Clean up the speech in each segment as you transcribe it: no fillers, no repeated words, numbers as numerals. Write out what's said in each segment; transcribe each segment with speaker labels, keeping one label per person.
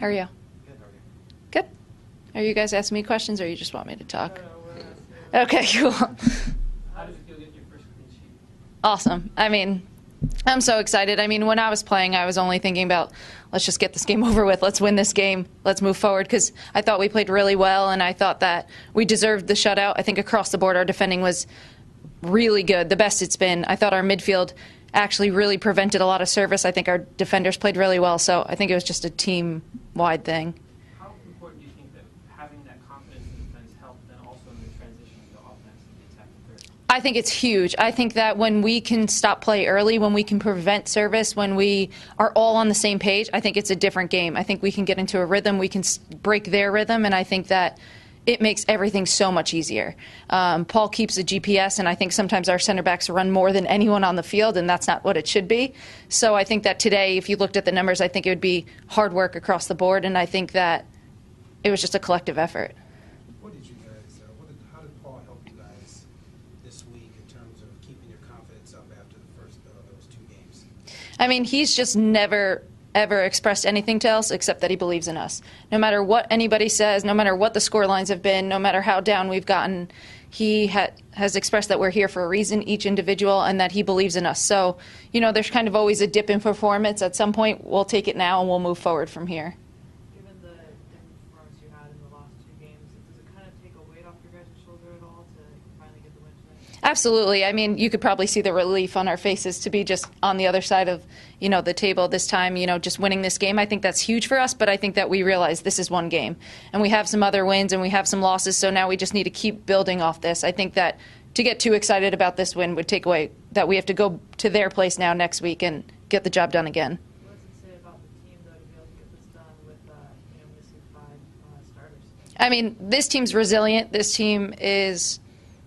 Speaker 1: How are you?
Speaker 2: Good, how are you?
Speaker 1: Good. Are you guys asking me questions, or you just want me to talk?
Speaker 2: No,
Speaker 1: Okay, cool.
Speaker 2: How does it feel getting your first clean sheet?
Speaker 1: Awesome. I mean, I'm so excited. I mean, when I was playing, I was only thinking about, let's just get this game over with. Let's win this game. Let's move forward, because I thought we played really well, and I thought that we deserved the shutout. I think across the board, our defending was really good, the best it's been. I thought our midfield actually really prevented a lot of service. I think our defenders played really well, so I think it was just a team-wide thing.
Speaker 2: How important do you think that having that confidence in defense helped, and also in the transition to offense and the attacking third?
Speaker 1: I think it's huge. I think that when we can stop play early, when we can prevent service, when we are all on the same page, I think it's a different game. I think we can get into a rhythm, we can break their rhythm, and I think that it makes everything so much easier. Paul keeps a GPS, and I think sometimes our center backs run more than anyone on the field, and that's not what it should be. So I think that today, if you looked at the numbers, I think it would be hard work across the board, and I think that it was just a collective effort.
Speaker 3: How did Paul help you guys this week in terms of keeping your confidence up after the first those two games?
Speaker 1: I mean, he's just never ever expressed anything to us except that he believes in us. No matter what anybody says, no matter what the score lines have been, no matter how down we've gotten, he has expressed that we're here for a reason, each individual, and that he believes in us. So, you know, there's kind of always a dip in performance. At some point, we'll take it now and we'll move forward from here.
Speaker 4: Given the different performance you had in the last two games, does it kind of take a weight off your guys' shoulder at all to finally get the win tonight?
Speaker 1: Absolutely. I mean, you could probably see the relief on our faces to be just on the other side of, you know, the table this time, you know, just winning this game. I think that's huge for us, but I think that we realize this is one game. And we have some other wins and we have some losses, so now we just need to keep building off this. I think that to get too excited about this win would take away that we have to go to their place now next week and get the job done again.
Speaker 4: What does it say about the team, though, to be able to get this done with missing 5 starters?
Speaker 1: I mean, this team's resilient. This team is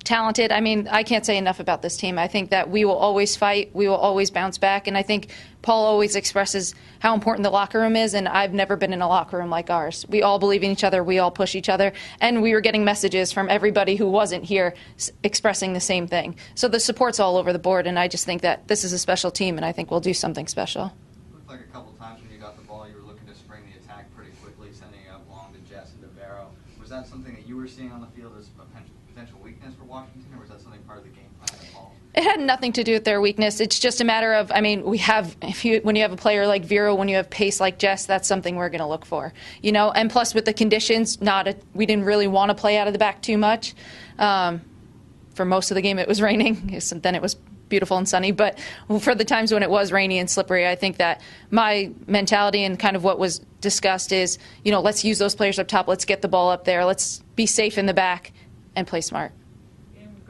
Speaker 1: talented. I mean, I can't say enough about this team. I think that we will always fight. We will always bounce back. And I think Paul always expresses how important the locker room is, and I've never been in a locker room like ours. We all believe in each other. We all push each other. And we were getting messages from everybody who wasn't here expressing the same thing. So the support's all over the board, and I just think that this is a special team, and I think we'll do something special.
Speaker 5: It looked like a couple times when you got the ball, you were looking to spring the attack pretty quickly, sending it up long to Jess and to Vero. Was that something that you were seeing on the field as a potential weakness for Washington, or was that something part of the game plan at all?
Speaker 1: It had nothing to do with their weakness. It's just a matter of, I mean, when you have a player like Vero, when you have pace like Jess, that's something we're going to look for, you know. And plus, with the conditions, we didn't really want to play out of the back too much. For most of the game, it was raining. Then it was beautiful and sunny. But for the times when it was rainy and slippery, I think that my mentality and kind of what was discussed is, you know, let's use those players up top. Let's get the ball up there. Let's be safe in the back and play smart.
Speaker 4: The game was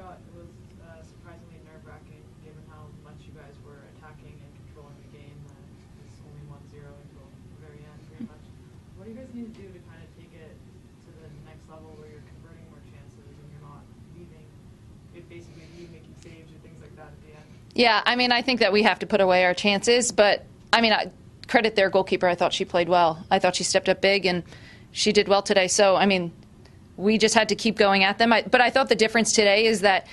Speaker 4: surprisingly nerve-wracking, given how much you guys were attacking and controlling the game. It's only 1-0 until the very end, pretty much. What do you guys need to do to kind of take it to the next level where you're converting more chances and you're not leaving, basically making saves or things like that at the end?
Speaker 1: Yeah, I mean, I think that we have to put away our chances, but I mean, I credit their goalkeeper. I thought she played well. I thought she stepped up big, and she did well today. So, I mean, we just had to keep going at them. But I thought the difference today is that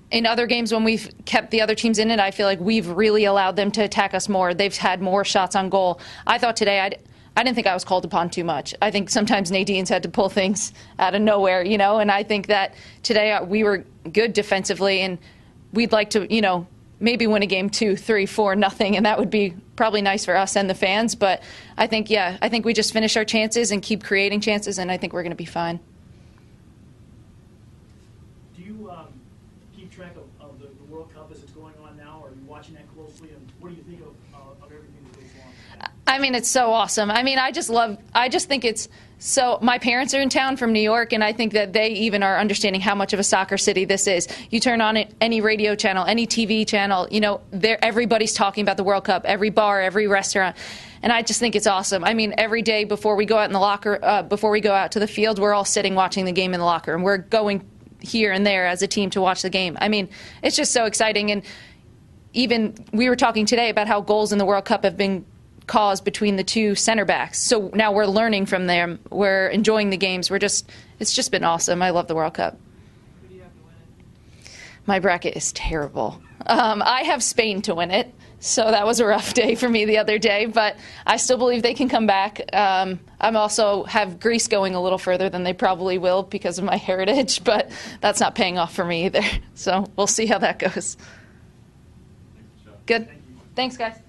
Speaker 1: in other games when we've kept the other teams in it, I feel like we've really allowed them to attack us more. They've had more shots on goal. I thought today I didn't think I was called upon too much. I think sometimes Nadine's had to pull things out of nowhere, you know, and I think that today we were good defensively, and we'd like to, you know, maybe win a game 2, 3, 4-0, and that would be probably nice for us and the fans. But I think, yeah, I think we just finish our chances and keep creating chances, and I think we're going to be fine.
Speaker 6: Do you keep track of the World Cup as it's going on now? Are you watching that closely, and what do you think of everything that goes on?
Speaker 1: I mean, it's so awesome. I mean, I just think it's so, my parents are in town from New York, and I think that they even are understanding how much of a soccer city this is. You turn on any radio channel, any TV channel, you know, everybody's talking about the World Cup, every bar, every restaurant. And I just think it's awesome. I mean, every day before we go out in the locker, before we go out to the field, we're all sitting watching the game in the locker, and we're going here and there as a team to watch the game. I mean, it's just so exciting. And even we were talking today about how goals in the World Cup have been caused between the two center backs. So now we're learning from them. We're enjoying the games. It's just been awesome. I love the World Cup.
Speaker 4: Who do you have to win it?
Speaker 1: My bracket is terrible. I have Spain to win it. So that was a rough day for me the other day, but I still believe they can come back. I'm also have Greece going a little further than they probably will because of my heritage, but that's not paying off for me either. So we'll see how that goes. Good. Thanks, guys.